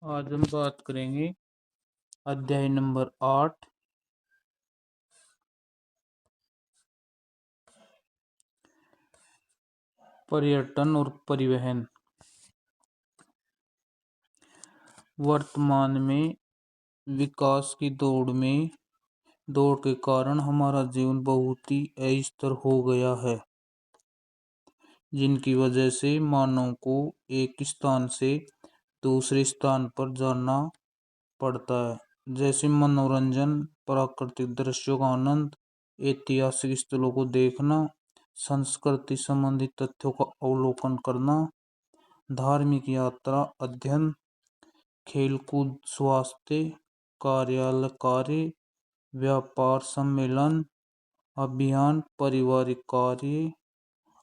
आज हम बात करेंगे अध्याय नंबर 8 पर्यटन और परिवहन। वर्तमान में विकास की दौड़ के कारण हमारा जीवन बहुत ही अस्थिर हो गया है, जिनकी वजह से मानव को एक स्थान से दूसरे स्थान पर जाना पड़ता है। जैसे मनोरंजन, प्राकृतिक दृश्यों का आनंद, ऐतिहासिक स्थलों को देखना, संस्कृति संबंधी तथ्यों का अवलोकन करना, धार्मिक यात्रा, अध्ययन, खेलकूद, स्वास्थ्य, कार्यालय कार्य, व्यापार सम्मेलन, अभियान, पारिवारिक कार्य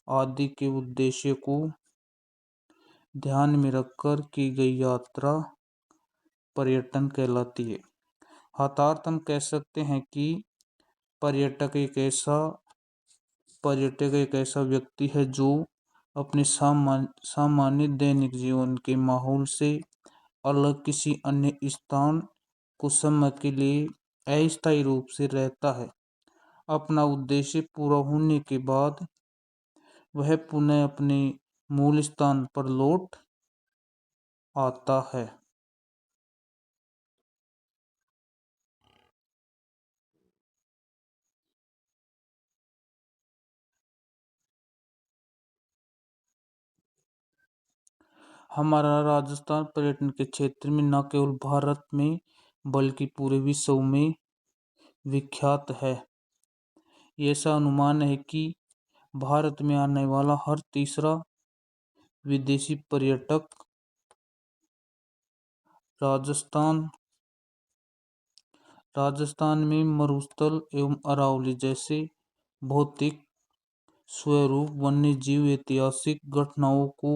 आदि के उद्देश्य को ध्यान में रखकर की गई यात्रा पर्यटन कहलाती है। अर्थात हम कह सकते हैं कि पर्यटक एक ऐसा व्यक्ति है जो अपने सामान्य दैनिक जीवन के माहौल से अलग किसी अन्य स्थान कुछ समय के लिए अस्थायी रूप से रहता है। अपना उद्देश्य पूरा होने के बाद वह पुनः अपने मूल स्थान पर लौट आता है। हमारा राजस्थान पर्यटन के क्षेत्र में न केवल भारत में बल्कि पूरे विश्व में विख्यात है। ऐसा अनुमान है कि भारत में आने वाला हर तीसरा विदेशी पर्यटक राजस्थान में मरुस्थल एवं अरावली जैसे भौतिक स्वरूप, वन्य जीव, ऐतिहासिक घटनाओं को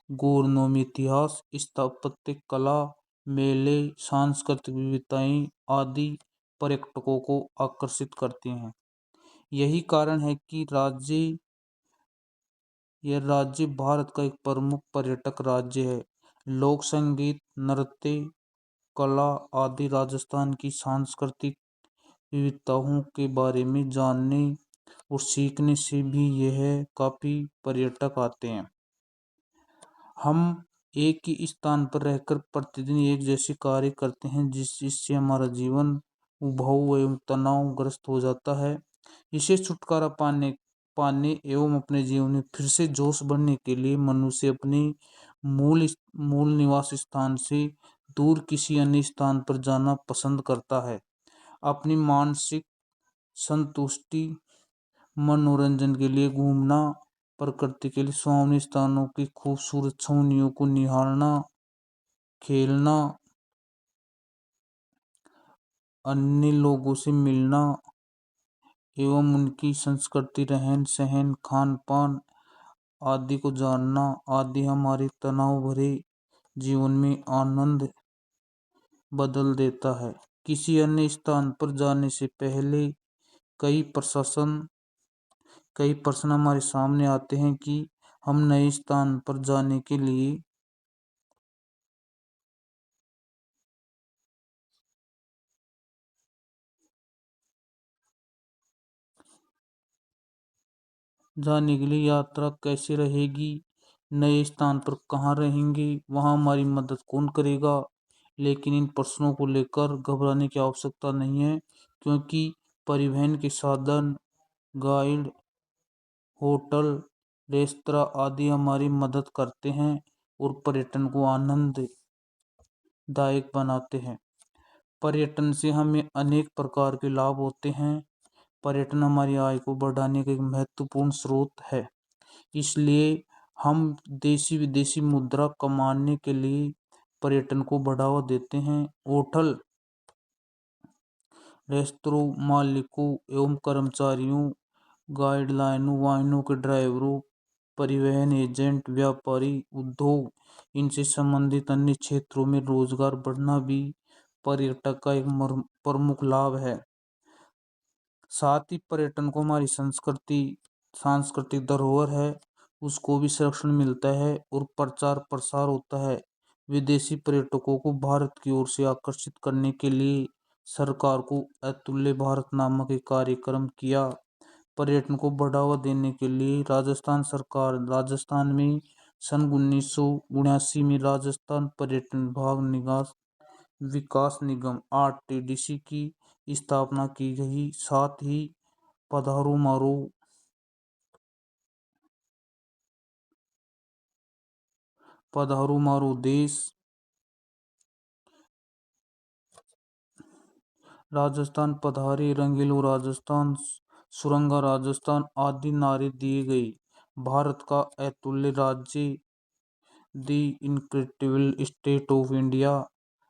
गौरनोम इतिहास, स्थापत्य कला, मेले, सांस्कृतिक विविधताएं आदि पर्यटकों को आकर्षित करते हैं। यही कारण है कि यह राज्य भारत का एक प्रमुख पर्यटक राज्य है। लोक संगीत, नृत्य, कला आदि राजस्थान की सांस्कृतिक विविधताओं के बारे में जानने और सीखने से भी यह काफी पर्यटक आते हैं। हम एक ही स्थान पर रहकर प्रतिदिन एक जैसे कार्य करते हैं, जिससे हमारा जीवन उबाऊ एवं तनावग्रस्त हो जाता है। इसे छुटकारा पाने एवं अपने जीवन में फिर से जोश भरने के लिए मनुष्य अपने मूल निवास स्थान से दूर किसी अन्य स्थान पर जाना पसंद करता है। अपनी मानसिक संतुष्टि, मनोरंजन के लिए घूमना, प्रकृति के लिए सुहावने स्थानों की खूबसूरत छावनियों को निहारना, खेलना, अन्य लोगों से मिलना एवं उनकी संस्कृति, रहन सहन, खान पान आदि को जानना आदि हमारे तनाव भरे जीवन में आनंद बदल देता है। किसी अन्य स्थान पर जाने से पहले कई प्रश्न हमारे सामने आते हैं कि हम नए स्थान पर जाने के लिए यात्रा कैसे रहेगी, नए स्थान पर कहाँ रहेंगे, वहाँ हमारी मदद कौन करेगा। लेकिन इन प्रश्नों को लेकर घबराने की आवश्यकता नहीं है, क्योंकि परिवहन के साधन, गाइड, होटल, रेस्तरां आदि हमारी मदद करते हैं और पर्यटन को आनंददायक बनाते हैं। पर्यटन से हमें अनेक प्रकार के लाभ होते हैं। पर्यटन हमारी आय को बढ़ाने का एक महत्वपूर्ण स्रोत है। इसलिए हम देशी विदेशी मुद्रा कमाने के लिए पर्यटन को बढ़ावा देते हैं। होटल, रेस्तरां मालिकों एवं कर्मचारियों, गाइडलाइनों, वाहनों के ड्राइवरों, परिवहन एजेंट, व्यापारी, उद्योग, इनसे संबंधित अन्य क्षेत्रों में रोजगार बढ़ना भी पर्यटक का एक प्रमुख लाभ है। साथ ही पर्यटन को हमारी सांस्कृतिक धरोहर है, उसको भी संरक्षण मिलता है और प्रचार प्रसार होता है। विदेशी पर्यटकों को भारत की ओर से आकर्षित करने के लिए सरकार को अतुल्य भारत नामक एक कार्यक्रम किया। पर्यटन को बढ़ावा देने के लिए राजस्थान सरकार राजस्थान में सन 1979 में राजस्थान पर्यटन विभाग निगास विकास निगम आरटीडीसी की स्थापना की गई। साथ ही पधारो मारो पधारो मारो देश, राजस्थान पधारे, रंगीलो राजस्थान, सुरंगा राजस्थान आदि नारे दिए गए। भारत का अतुल्य राज्य, the incredible state of India,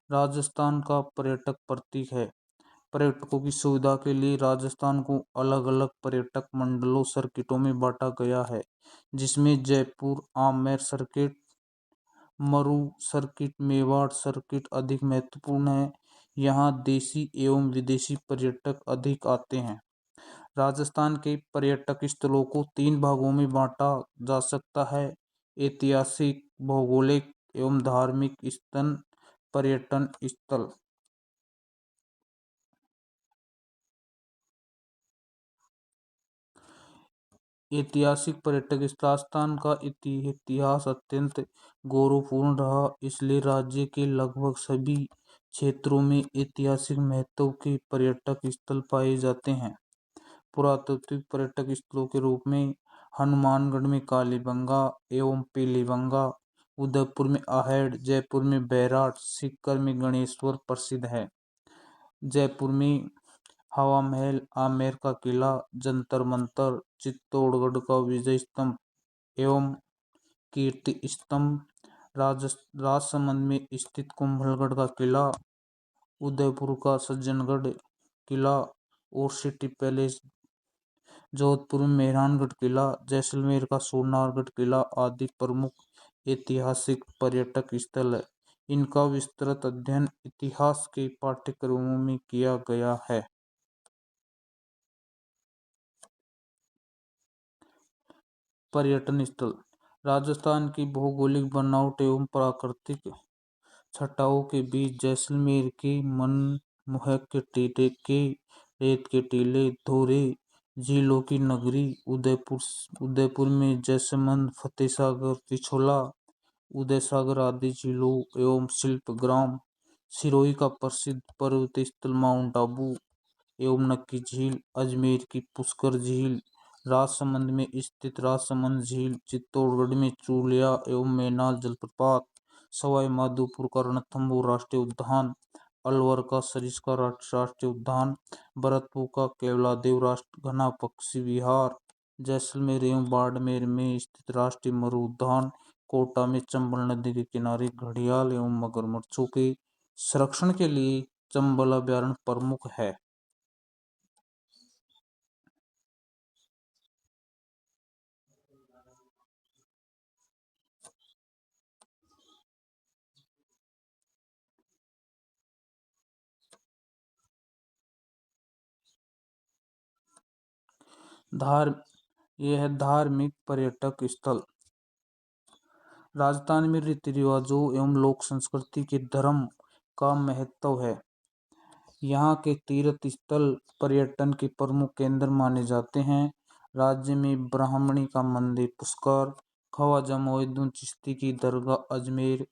Rajasthan का पर्यटक प्रतीक है। पर्यटकों की सुविधा के लिए राजस्थान को अलग अलग पर्यटक मंडलों सर्किटों में बांटा गया है, जिसमें जयपुर आमेर सर्किट, मरू सर्किट, मेवाड़ सर्किट अधिक महत्वपूर्ण है। यहाँ देशी एवं विदेशी पर्यटक अधिक आते हैं। राजस्थान के पर्यटक स्थलों को तीन भागों में बांटा जा सकता है: ऐतिहासिक, भौगोलिक एवं धार्मिक स्थल। पर्यटन स्थल। ऐतिहासिक पर्यटक स्थल। राजस्थान का इतिहास अत्यंत गौरवपूर्ण रहा, इसलिए राज्य के लगभग सभी क्षेत्रों में ऐतिहासिक महत्व के पर्यटक स्थल पाए जाते हैं। पुरातात्विक पर्यटक स्थलों के रूप में हनुमानगढ़ में कालीबंगा एवं पीलीबंगा, उदयपुर में आहेड़, जयपुर में बैराट, सीकर में गणेश्वर प्रसिद्ध है। जयपुर में हवा महल, आमेर का किला, जंतर मंतर, चित्तौड़गढ़ का विजय स्तंभ एवं कीर्ति स्तंभ, राजसमंद में स्थित कुंभलगढ़ का किला, उदयपुर का सज्जनगढ़ किला और सिटी पैलेस, जोधपुर में मेहरानगढ़ किला, जैसलमेर का सोनारगढ़ किला आदि प्रमुख ऐतिहासिक पर्यटक स्थल है। इनका विस्तृत अध्ययन इतिहास के पाठ्यक्रमों में किया गया है। पर्यटन स्थल। राजस्थान की भौगोलिक बनावट एवं प्राकृतिक छटाओं के बीच जैसलमेर के मनमोहक रेत के टीले, धोरे झीलों की नगरी, उदयपुर में जैसमंद, फतेहसागर, पिछोला, उदय सागर आदि झीलों एवं शिल्प ग्राम, सिरोही का प्रसिद्ध पर्वतीय स्थल माउंट आबू एवं नक्की झील, अजमेर की पुष्कर झील, राजसमंद में स्थित राजसमंद झील, चित्तौड़गढ़ में चूलिया एवं मैनाल जलप्रपात, सवाई माधोपुर का रणथंभौर राष्ट्रीय उद्यान, अलवर का सरिस्का राष्ट्रीय उद्यान, भरतपुर का केवलादेव राष्ट्रीय घना पक्षी विहार, जैसलमेर एवं बाड़मेर में स्थित राष्ट्रीय मरु उद्यान, कोटा में चंबल नदी के किनारे घड़ियाल एवं मगरमच्छों के संरक्षण के लिए चंबल अभयारण्य प्रमुख है। धार यह धार्मिक पर्यटक स्थल। राजस्थान में रीति रिवाजों एवं लोक संस्कृति के धर्म का महत्व है। यहाँ के तीर्थ स्थल पर्यटन के प्रमुख केंद्र माने जाते हैं। राज्य में ब्राह्मणी का मंदिर पुष्कर, ख्वाजा मोइनुद्दीन चिश्ती की दरगाह अजमेर,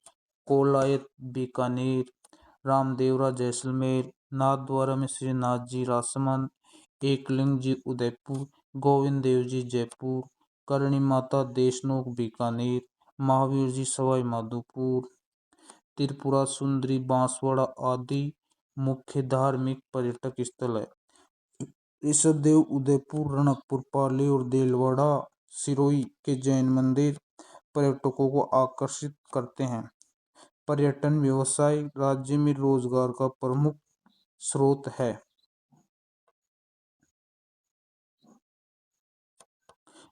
कोलायत बीकानेर, रामदेवरा जैसलमेर, नाथद्वारा में श्रीनाथ जी राजसमंद, एकलिंग जी उदयपुर, गोविंद देव जी जयपुर, करणी माता देशनोक बीकानेर, महावीर जी सवाई माधोपुर, त्रिपुरा सुंदरी बांसवाड़ा आदि मुख्य धार्मिक पर्यटक स्थल है। ऋषभदेव उदयपुर, रणकपुर पाली और देलवाड़ा सिरोही के जैन मंदिर पर्यटकों को आकर्षित करते हैं। पर्यटन व्यवसाय राज्य में रोजगार का प्रमुख स्रोत है।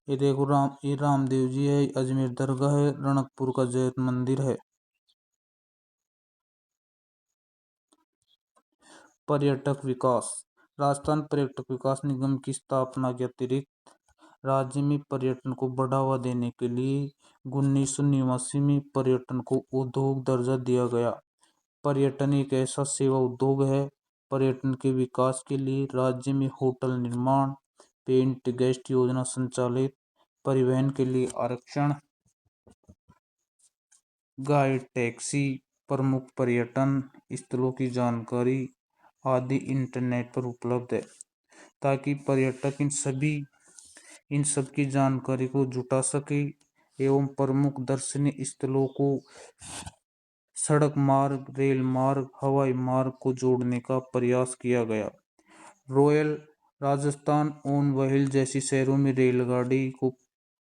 ये देखो ये रामदेव जी है, अजमेर दरगाह है, रणकपुर का जैन मंदिर है। पर्यटक विकास। राजस्थान पर्यटक विकास निगम की स्थापना के अतिरिक्त राज्य में पर्यटन को बढ़ावा देने के लिए 1989 में पर्यटन को उद्योग दर्जा दिया गया। पर्यटन एक ऐसा सेवा उद्योग है। पर्यटन के विकास के लिए राज्य में होटल निर्माण, पेंट गेस्ट योजना संचालित, परिवहन के लिए आरक्षण, गाइड टैक्सी, प्रमुख पर्यटन स्थलों की जानकारी आदि इंटरनेट पर उपलब्ध है, ताकि पर्यटक इन सब की जानकारी को जुटा सके एवं प्रमुख दर्शनीय स्थलों को सड़क मार्ग, रेल मार्ग, हवाई मार्ग को जोड़ने का प्रयास किया गया। रॉयल राजस्थान ओन व्हील जैसी शहरों में रेलगाड़ी को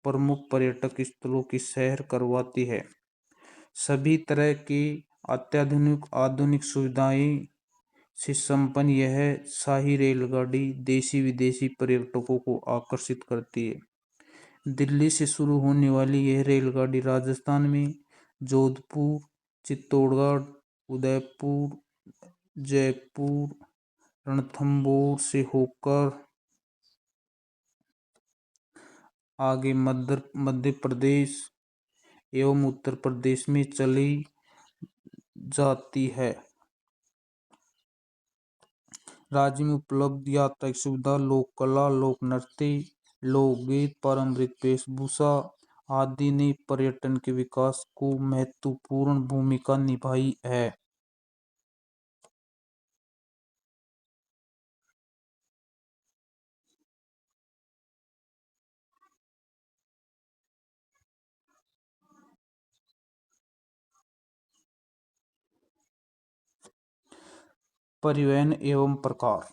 प्रमुख पर्यटक स्थलों की सैर करवाती है। सभी तरह की अत्याधुनिक आधुनिक सुविधाएं से संपन्न यह शाही रेलगाड़ी देशी विदेशी पर्यटकों को आकर्षित करती है। दिल्ली से शुरू होने वाली यह रेलगाड़ी राजस्थान में जोधपुर, चित्तौड़गढ़, उदयपुर, जयपुर, रणथंभौर से होकर आगे मध्य प्रदेश एवं उत्तर प्रदेश में चली जाती है। राज्य में उपलब्ध यात्रा की सुविधा, लोक कला, लोक नृत्य, लोकगीत, पारंपरिक वेशभूषा आदि ने पर्यटन के विकास को महत्वपूर्ण भूमिका निभाई है। परिवहन एवं प्रकार।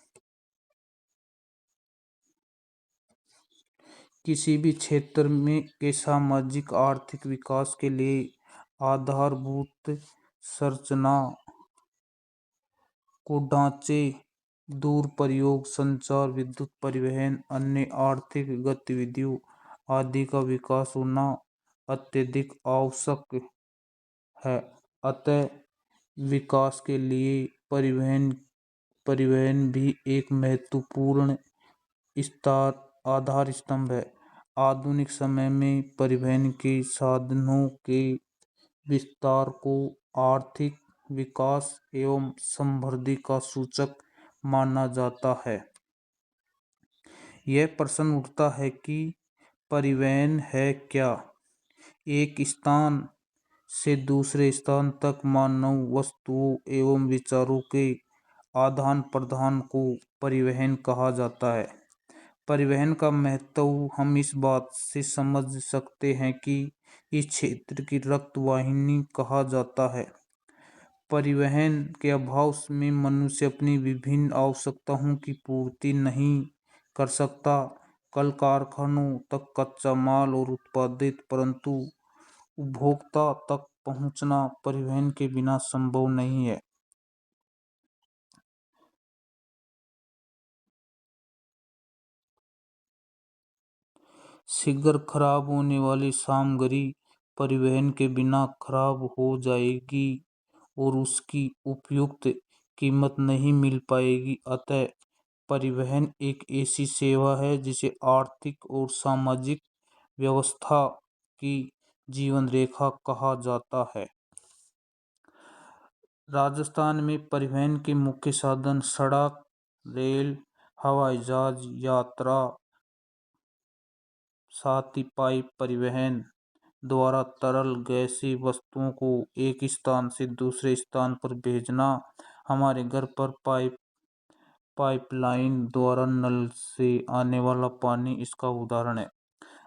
किसी भी क्षेत्र में के सामाजिक आर्थिक विकास के लिए आधारभूत संरचना को ढांचे, दूर प्रयोग, संचार, विद्युत परिवहन, अन्य आर्थिक गतिविधियों आदि का विकास होना अत्यधिक आवश्यक है। अतः विकास के लिए परिवहन भी एक महत्वपूर्ण स्टार आधार स्तंभ है। आधुनिक समय में परिवहन के साधनों के विस्तार को आर्थिक विकास एवं समृद्धि का सूचक माना जाता है। यह प्रश्न उठता है कि परिवहन है क्या? एक स्थान से दूसरे स्थान तक मानव वस्तुओं एवं विचारों के आदान प्रदान को परिवहन कहा जाता है। परिवहन का महत्व हम इस बात से समझ सकते हैं कि इस क्षेत्र की रक्तवाहिनी कहा जाता है। परिवहन के अभाव में मनुष्य अपनी विभिन्न आवश्यकताओं की पूर्ति नहीं कर सकता। कल कारखानों तक कच्चा माल और उत्पादित परंतु उपभोक्ता तक पहुंचना परिवहन के बिना संभव नहीं है। शीघ्र खराब होने वाली सामग्री परिवहन के बिना खराब हो जाएगी और उसकी उपयुक्त कीमत नहीं मिल पाएगी। अतः परिवहन एक ऐसी सेवा है जिसे आर्थिक और सामाजिक व्यवस्था की जीवन रेखा कहा जाता है। राजस्थान में परिवहन के मुख्य साधन सड़क, रेल, हवाई जहाज यात्रा, साथ ही पाइप परिवहन द्वारा तरल गैसीय वस्तुओं को एक स्थान से दूसरे स्थान पर भेजना, हमारे घर पर पाइपलाइन द्वारा नल से आने वाला पानी इसका उदाहरण है।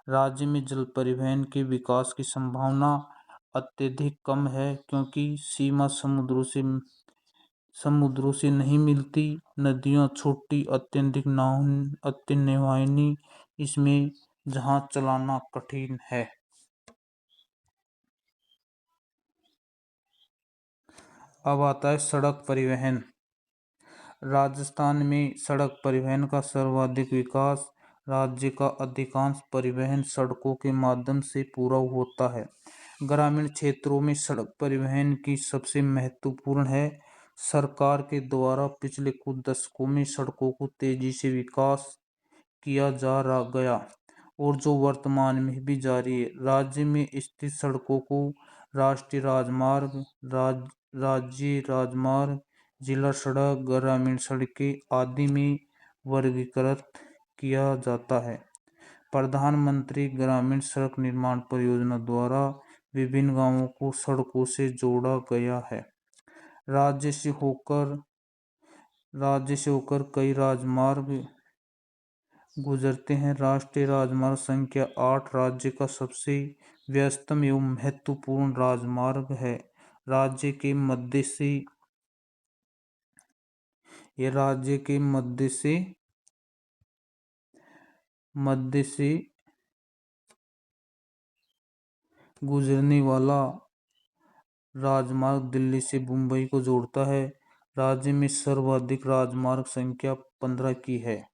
राज्य में जल परिवहन के विकास की संभावना अत्यधिक कम है क्योंकि सीमा समुद्रों से नहीं मिलती। नदियाँ छोटी अत्यंत इसमें जहाज चलाना कठिन है। अब आता है सड़क परिवहन। राजस्थान में सड़क परिवहन का सर्वाधिक विकास। राज्य का अधिकांश परिवहन सड़कों के माध्यम से पूरा होता है। ग्रामीण क्षेत्रों में सड़क परिवहन की सबसे महत्वपूर्ण है। सरकार के द्वारा पिछले कुछ दशकों में सड़कों को तेजी से विकास किया जा रहा गया और जो वर्तमान में भी जारी है। राज्य में स्थित सड़कों को राष्ट्रीय राजमार्ग, राज्य राजमार्ग, जिला सड़क, ग्रामीण सड़कें आदि में वर्गीकृत किया जाता है। प्रधानमंत्री ग्रामीण सड़क निर्माण परियोजना द्वारा विभिन्न गांवों को सड़कों से जोड़ा गया है। राज्य से होकर कई राजमार्ग गुजरते हैं। राष्ट्रीय राजमार्ग संख्या 8 राज्य का सबसे व्यस्तम एवं महत्वपूर्ण राजमार्ग है। राज्य के मध्य से गुजरने वाला राजमार्ग दिल्ली से मुंबई को जोड़ता है। राज्य में सर्वाधिक राजमार्ग संख्या 15 की है,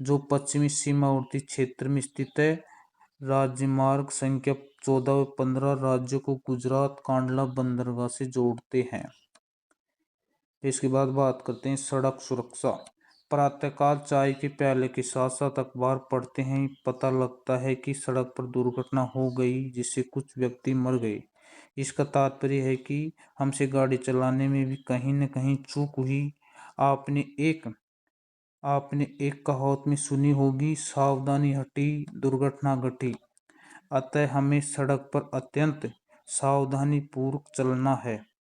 जो पश्चिमी सीमावर्ती क्षेत्र में स्थित है। राजमार्ग संख्या 14 व 15 राज्यों को गुजरात कांडला बंदरगाह से जोड़ते हैं। इसके बाद बात करते हैं सड़क सुरक्षा। प्रातःकाल चाय के प्याले के साथ साथ अखबार पढ़ते हैं, पता लगता है कि सड़क पर दुर्घटना हो गई जिससे कुछ व्यक्ति मर गए। इसका तात्पर्य है कि हमसे गाड़ी चलाने में भी कहीं न कहीं चूक हुई। आपने एक कहावत में सुनी होगी, सावधानी हटी दुर्घटना घटी। अतः हमें सड़क पर अत्यंत सावधानी पूर्वक चलना है।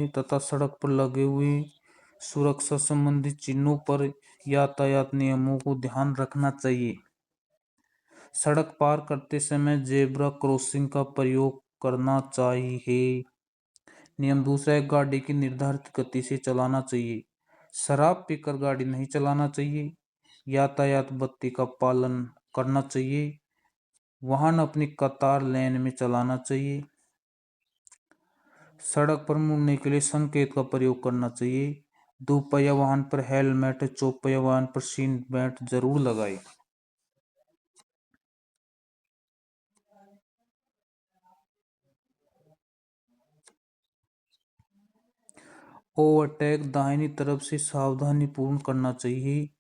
तथा सड़क पर लगे हुए सुरक्षा संबंधी चिन्हों पर यातायात नियमों को ध्यान रखना चाहिए। सड़क पार करते समय जेब्रा क्रॉसिंग का प्रयोग करना चाहिए। नियम दूसरा है, गाड़ी की निर्धारित गति से चलाना चाहिए। शराब पीकर गाड़ी नहीं चलाना चाहिए। यातायात बत्ती का पालन करना चाहिए। वाहन अपनी कतार लेन में चलाना चाहिए। सड़क पर मुड़ने के लिए संकेत का प्रयोग करना चाहिए। दोपहिया वाहन पर हेलमेट, चौपहिया वाहन पर सीट बेल्ट जरूर लगाएं। ओवरटेक दाहिनी तरफ से सावधानी पूर्ण करना चाहिए।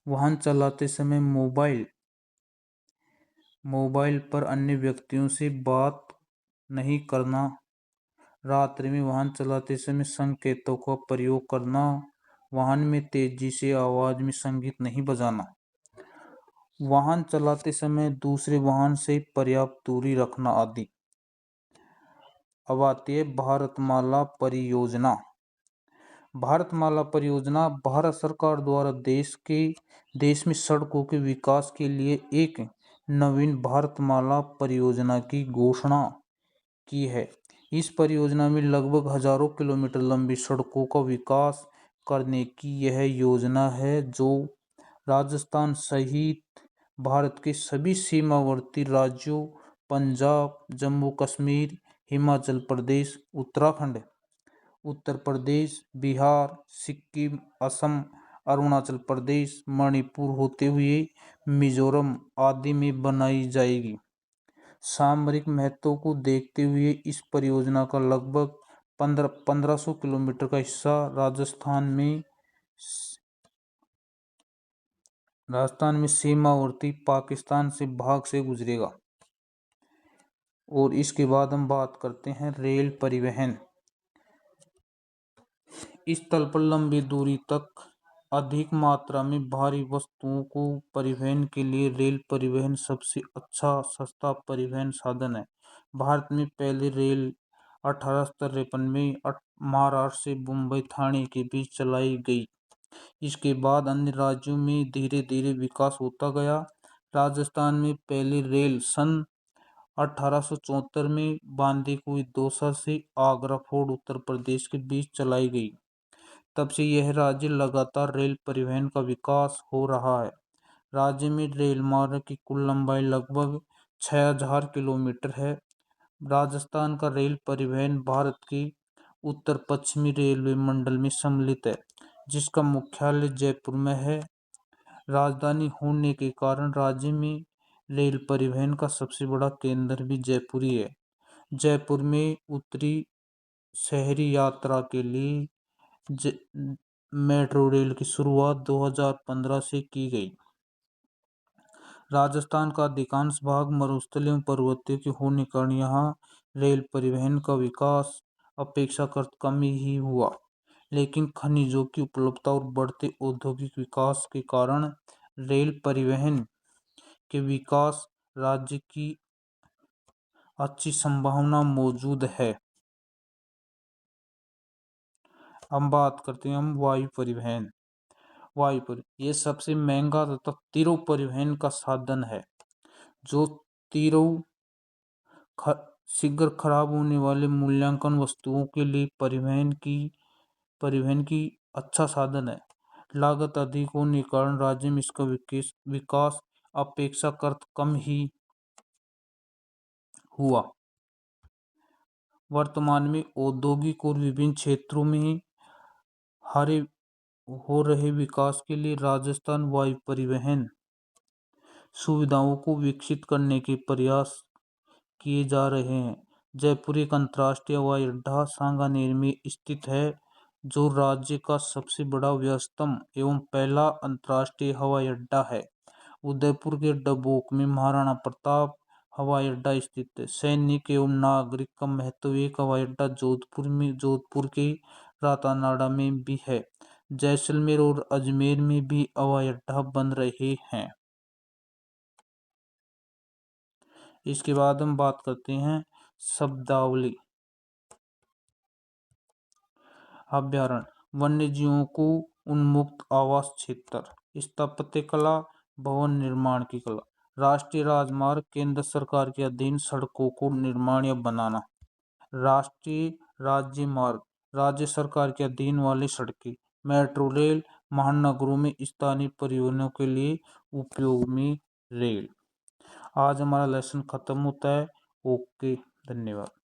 वाहन चलाते समय मोबाइल पर अन्य व्यक्तियों से बात नहीं करना। रात्रि में वाहन चलाते समय संकेतों का प्रयोग करना। वाहन में तेजी से आवाज में संगीत नहीं बजाना। वाहन चलाते समय दूसरे वाहन से पर्याप्त दूरी रखना आदि। अब आती है भारतमाला परियोजना। भारतमाला परियोजना भारत सरकार द्वारा देश में सड़कों के विकास के लिए एक नवीन भारतमाला परियोजना की घोषणा की है। इस परियोजना में लगभग हजारों किलोमीटर लंबी सड़कों का विकास करने की यह योजना है, जो राजस्थान सहित भारत के सभी सीमावर्ती राज्यों पंजाब, जम्मू कश्मीर, हिमाचल प्रदेश, उत्तराखंड, उत्तर प्रदेश, बिहार, सिक्किम, असम, अरुणाचल प्रदेश, मणिपुर होते हुए मिजोरम आदि में बनाई जाएगी। सामरिक महत्व को देखते हुए इस परियोजना का लगभग 1500 किलोमीटर का हिस्सा राजस्थान में सीमावर्ती पाकिस्तान से भाग से गुजरेगा। और इसके बाद हम बात करते हैं रेल परिवहन। इस तल पर लंबी दूरी तक अधिक मात्रा में भारी वस्तुओं को परिवहन के लिए रेल परिवहन सबसे अच्छा सस्ता परिवहन साधन है। भारत में पहली रेल 1853 में महाराष्ट्र से मुंबई ठाणे के बीच चलाई गई। इसके बाद अन्य राज्यों में धीरे धीरे विकास होता गया। राजस्थान में पहली रेल सन 1874 में बांदीकुई दौसा से आगरा फोर्ट उत्तर प्रदेश के बीच चलाई गई। तब से यह राज्य लगातार रेल परिवहन का विकास हो रहा है। राज्य में रेल मार्ग की कुल लंबाई लगभग 6000 किलोमीटर है। राजस्थान का रेल परिवहन भारत की उत्तर पश्चिमी रेलवे मंडल में सम्मिलित है, जिसका मुख्यालय जयपुर में है। राजधानी होने के कारण राज्य में रेल परिवहन का सबसे बड़ा केंद्र भी जयपुर ही है। जयपुर में उत्तरी शहरी यात्रा के लिए ज, मेट्रो रेल की शुरुआत 2015 से की गई। राजस्थान का अधिकांश भाग मरुस्थलीय एवं पर्वतीय के होने के कारण यहाँ रेल परिवहन का विकास अपेक्षाकृत कम ही हुआ, लेकिन खनिजों की उपलब्धता और बढ़ते औद्योगिक विकास के कारण रेल परिवहन के विकास राज्य की अच्छी संभावना मौजूद है। हम बात करते हैं हम वायु परिवहन। ये सबसे महंगा तथा तीव्र परिवहन का साधन है, जो तीव्र शीघ्र खराब होने वाले मूल्यांकन वस्तुओं के लिए परिवहन की अच्छा साधन है। लागत अधिक होने के कारण राज्य में इसका विकास अपेक्षाकृत कम ही हुआ। वर्तमान में औद्योगिक और विभिन्न क्षेत्रों में हो रहे विकास के लिए राजस्थान वायु परिवहन सुविधाओं को विकसित करने के प्रयास किए जा रहे हैं। जयपुर एक अंतर्राष्ट्रीय हवाई अड्डा सांगानेर में स्थित है, जो राज्य का सबसे बड़ा व्यस्तम एवं पहला अंतर्राष्ट्रीय हवाई अड्डा है। उदयपुर के डबोक में महाराणा प्रताप हवाई अड्डा स्थित है। सैनिक एवं नागरिक का महत्व एक हवाई अड्डा जोधपुर के रातानाडा में भी है। जैसलमेर और अजमेर में भी हवाई अड्डा बन रहे हैं। इसके बाद हम बात करते हैं शब्दावली। अभ्यारण्य वन्य जीवों को उन्मुक्त आवास क्षेत्र। स्थापत्य कला भवन निर्माण की कला। राष्ट्रीय राजमार्ग केंद्र सरकार के अधीन सड़कों को निर्माण या बनाना। राष्ट्रीय राज्य मार्ग राज्य सरकार के अधीन वाली सड़कें। मेट्रो रेल महानगरों में स्थानीय परिवहनों के लिए उपयोग में रेल। आज हमारा लेसन खत्म होता है। ओके, धन्यवाद।